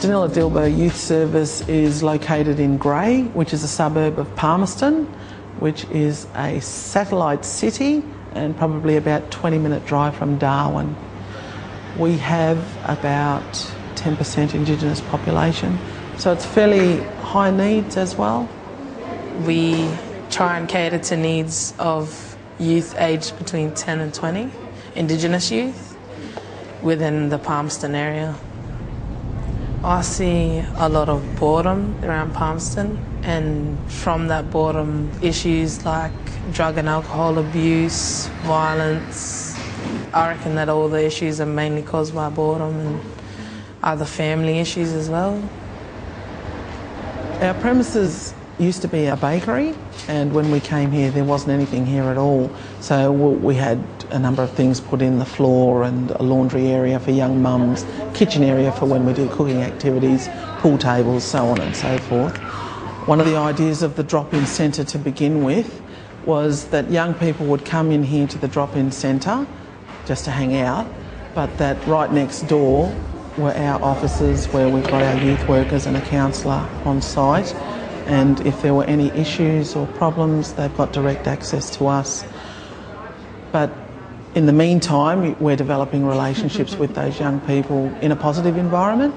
Danila Dilbo Youth Service is located in Grey, which is a suburb of Palmerston, which is a satellite city and probably about 20-minute drive from Darwin. We have about 10% Indigenous population, so it's fairly high needs as well. We try and cater to needs of youth aged between 10 and 20, Indigenous youth, within the Palmerston area. I see a lot of boredom around Palmerston, and from that boredom, issues like drug and alcohol abuse, violence. I reckon that all the issues are mainly caused by boredom and other family issues as well. Our premises used to be a bakery, and when we came here there wasn't anything here at all, so we had a number of things put in the floor and a laundry area for young mums, kitchen area for when we do cooking activities, pool tables, so on and so forth. One of the ideas of the drop-in centre to begin with was that young people would come in here to the drop-in centre just to hang out, but that right next door were our offices where we've got our youth workers and a counsellor on site, and if there were any issues or problems they've got direct access to us. But in the meantime we're developing relationships with those young people in a positive environment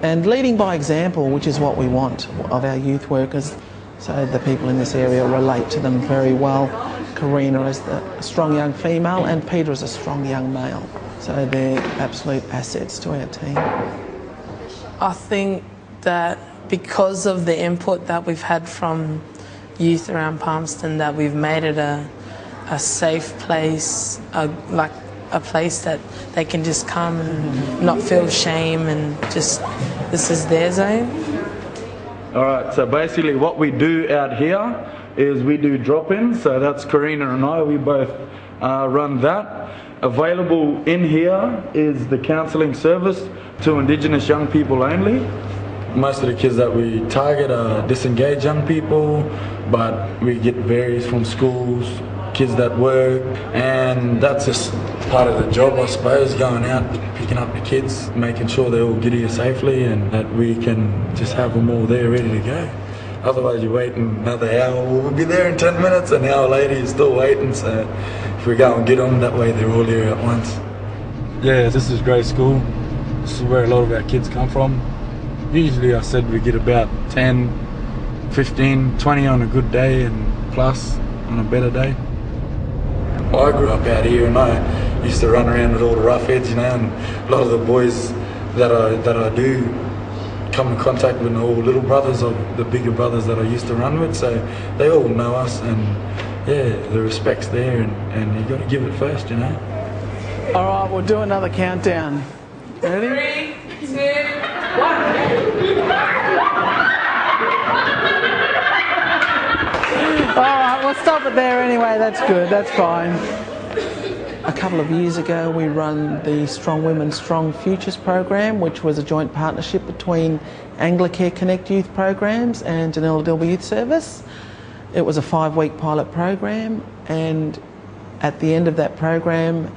and leading by example, which is what we want of our youth workers, so the people in this area relate to them very well. Karina is a strong young female and Peter is a strong young male, so they're absolute assets to our team. I think that because of the input that we've had from youth around Palmerston, that we've made it a safe place, like a place that they can just come and not feel shame and just, this is their zone. Alright, so basically what we do out here is we do drop-ins, so that's Karina and I, we both run that. Available in here is the counselling service to Indigenous young people only. Most of the kids that we target are disengaged young people, but we get various from schools, kids that work, and that's just part of the job, I suppose, going out, picking up the kids, making sure they all get here safely and that we can just have them all there ready to go. Otherwise you're waiting another hour, we'll be there in 10 minutes, an hour later you're still waiting, so if we go and get them, that way they're all here at once. Yeah, this is Grey School. This is where a lot of our kids come from. Usually I said we get about 10, 15, 20 on a good day and plus on a better day. I grew up out here and I used to run around with all the rough heads, you know, and a lot of the boys that I do come in contact with all little brothers of the bigger brothers that I used to run with, so they all know us, and yeah, the respect's there, and you got to give it first, you know. Alright, we'll do another countdown. Ready? 3, 2, 1. Alright, we'll stop it there anyway, that's good, that's fine. A couple of years ago we run the Strong Women, Strong Futures program, which was a joint partnership between Anglicare Connect Youth Programs and Danila Dilbo Youth Service. It was a 5-week pilot program, and at the end of that program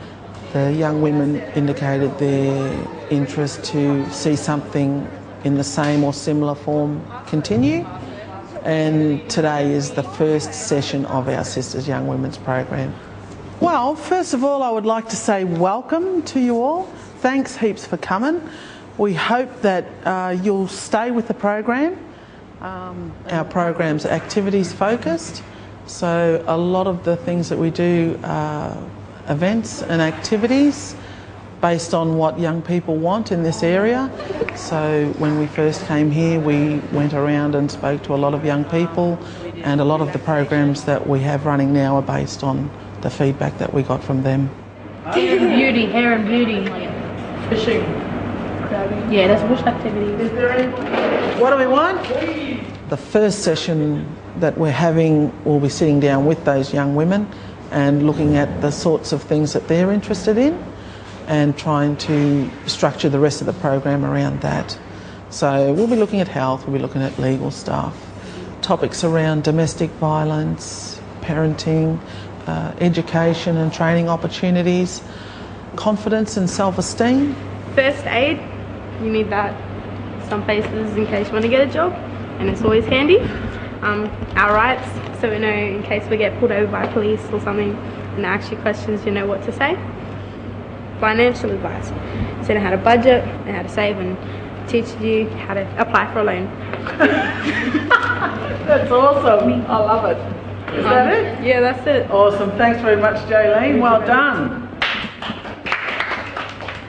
the young women indicated their interest to see something in the same or similar form continue, and today is the first session of our Sisters Young Women's program. Well, first of all I would like to say welcome to you all. Thanks heaps for coming. We hope that you'll stay with the program. Our program's activities focused, so a lot of the things that we do are events and activities based on what young people want in this area. So when we first came here we went around and spoke to a lot of young people, and a lot of the programs that we have running now are based on the feedback that we got from them. Hair and beauty. Fishing. Yeah, that's bush activity. What do we want? The first session that we're having, we'll be sitting down with those young women and looking at the sorts of things that they're interested in and trying to structure the rest of the program around that. So we'll be looking at health, we'll be looking at legal stuff, topics around domestic violence, parenting, education and training opportunities, confidence and self-esteem. First aid, you need that. some places in case you want to get a job, and it's always handy. Our rights, so we know in case we get pulled over by police or something and they ask you questions, you know what to say. Financial advice, so know how to budget and how to save, and teach you how to apply for a loan. That's awesome. I love it. Is that it? Yeah, that's it. Awesome. Thanks very much, Jaylene. Well done.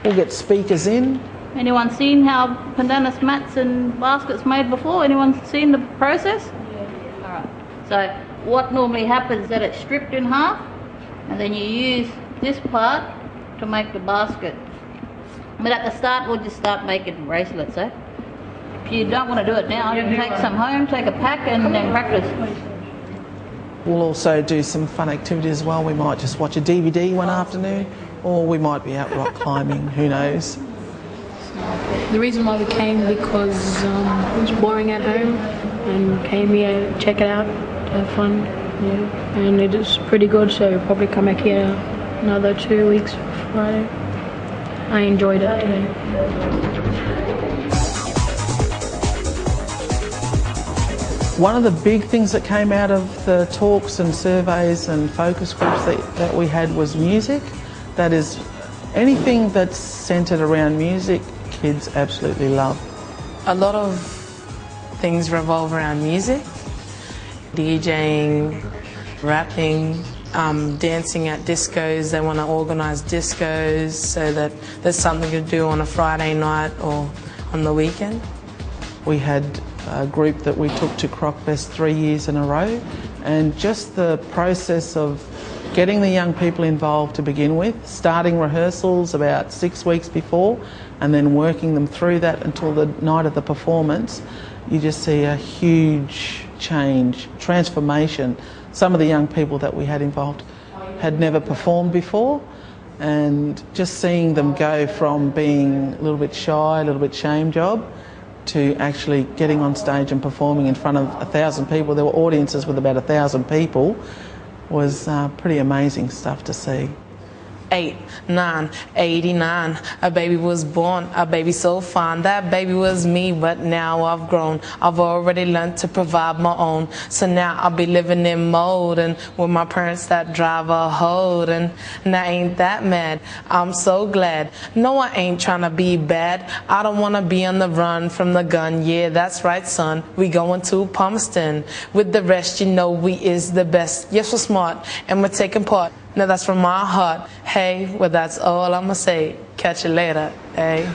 We'll get speakers in. Anyone seen how pandanus mats and baskets made before? Anyone seen the process? Yeah. Alright. So what normally happens is that it's stripped in half and then you use this part to make the basket. But at the start we'll just start making bracelets, eh? If you don't want to do it now, you can take some home, take a pack and then practice. We'll also do some fun activities as well. We might just watch a DVD one afternoon, or we might be out rock climbing, who knows. The reason why we came because it was boring at home and came here to check it out, to have fun, yeah. And it is pretty good, so we'll probably come back here another 2 weeks Friday. I enjoyed it today. One of the big things that came out of the talks and surveys and focus groups that we had was music. That is, anything that's centred around music, kids absolutely love. A lot of things revolve around music. DJing, rapping, dancing at discos. They want to organise discos so that there's something to do on a Friday night or on the weekend. We had a group that we took to Crockfest 3 years in a row, and just the process of getting the young people involved to begin with, starting rehearsals about 6 weeks before and then working them through that until the night of the performance, you just see a huge change, transformation. Some of the young people that we had involved had never performed before, and just seeing them go from being a little bit shy, a little bit shame job, to actually getting on stage and performing in front of 1,000 people. There were audiences with about 1,000 people. Was pretty amazing stuff to see. 8, 9, 89. A baby was born, a baby so fine. That baby was me, but now I've grown. I've already learned to provide my own. So now I'll be living in mode and with my parents that drive a hold. And I ain't that mad. I'm so glad. No, I ain't trying to be bad. I don't want to be on the run from the gun. Yeah, that's right, son. We going to Palmerston. With the rest, you know we is the best. Yes, we're smart and we're taking part. Now that's from my heart. Hey, well that's all I'ma say. Catch you later, hey.